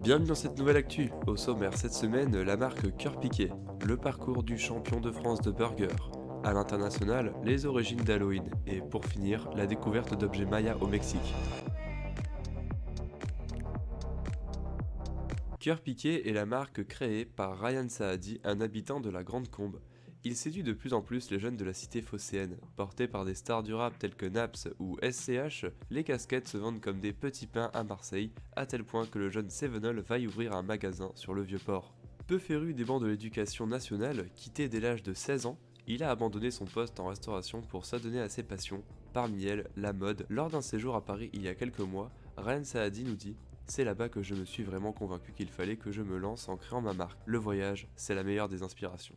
Bienvenue dans cette nouvelle actu. Au sommaire cette semaine, la marque Cœur Piqué, le parcours du champion de France de burger. À l'international, les origines d'Halloween. Et pour finir, la découverte d'objets mayas au Mexique. Cœur Piqué est la marque créée par Ryan Saadi, un habitant de la Grande Combe. Il séduit de plus en plus les jeunes de la cité phocéenne. Portés par des stars du rap telles que Naps ou SCH, les casquettes se vendent comme des petits pains à Marseille, à tel point que le jeune Sevenol va y ouvrir un magasin sur le Vieux-Port. Peu féru des bancs de l'éducation nationale, quitté dès l'âge de 16 ans, il a abandonné son poste en restauration pour s'adonner à ses passions, parmi elles la mode. Lors d'un séjour à Paris il y a quelques mois, Ryan Saadi nous dit: c'est là-bas que je me suis vraiment convaincu qu'il fallait que je me lance en créant ma marque. Le voyage, c'est la meilleure des inspirations.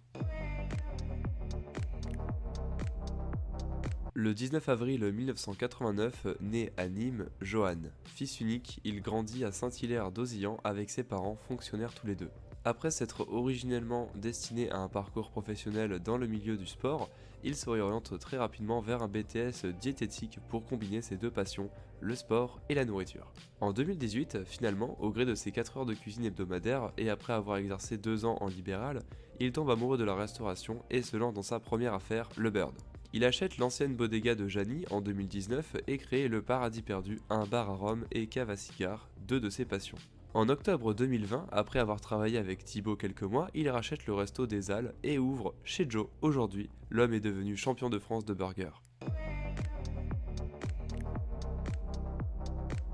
Le 19 avril 1989 naît à Nîmes Johan. Fils unique, il grandit à Saint-Hilaire-d'Auzillan avec ses parents fonctionnaires tous les deux. Après s'être originellement destiné à un parcours professionnel dans le milieu du sport, il se réoriente très rapidement vers un BTS diététique pour combiner ses deux passions, le sport et la nourriture. En 2018, finalement, au gré de ses 4 heures de cuisine hebdomadaires et après avoir exercé 2 ans en libéral, il tombe amoureux de la restauration et se lance dans sa première affaire, le Bird. Il achète l'ancienne bodega de Jani en 2019 et crée le Paradis Perdu, un bar à rhum et cave à cigares, deux de ses passions. En octobre 2020, après avoir travaillé avec Thibaut quelques mois, il rachète le resto des Halles et ouvre chez Joe. Aujourd'hui, l'homme est devenu champion de France de burger.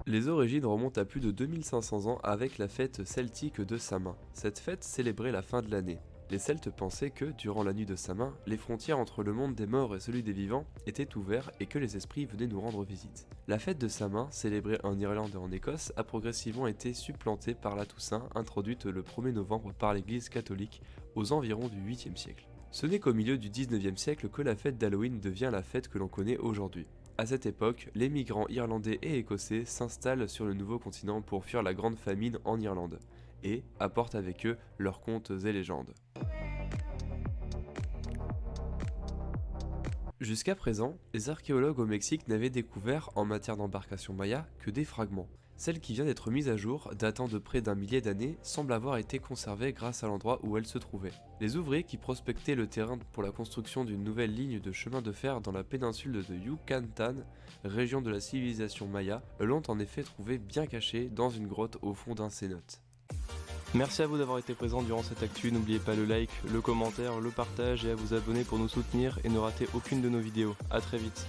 Les origines remontent à plus de 2500 ans avec la fête celtique de Samin. Cette fête célébrait la fin de l'année. Les Celtes pensaient que, durant la nuit de Samin, les frontières entre le monde des morts et celui des vivants étaient ouvertes et que les esprits venaient nous rendre visite. La fête de Samin, célébrée en Irlande et en Écosse, a progressivement été supplantée par la Toussaint, introduite le 1er novembre par l'Église catholique aux environs du 8e siècle. Ce n'est qu'au milieu du 19e siècle que la fête d'Halloween devient la fête que l'on connaît aujourd'hui. À cette époque, les migrants irlandais et écossais s'installent sur le nouveau continent pour fuir la grande famine en Irlande, et apportent avec eux leurs contes et légendes. Jusqu'à présent, les archéologues au Mexique n'avaient découvert en matière d'embarcation maya que des fragments. Celle qui vient d'être mise à jour, datant de près d'un millier d'années, semble avoir été conservée grâce à l'endroit où elle se trouvait. Les ouvriers qui prospectaient le terrain pour la construction d'une nouvelle ligne de chemin de fer dans la péninsule de Yucatan, région de la civilisation maya, l'ont en effet trouvé bien caché dans une grotte au fond d'un cénote. Merci à vous d'avoir été présent durant cette actu, n'oubliez pas le like, le commentaire, le partage et à vous abonner pour nous soutenir et ne rater aucune de nos vidéos. A très vite.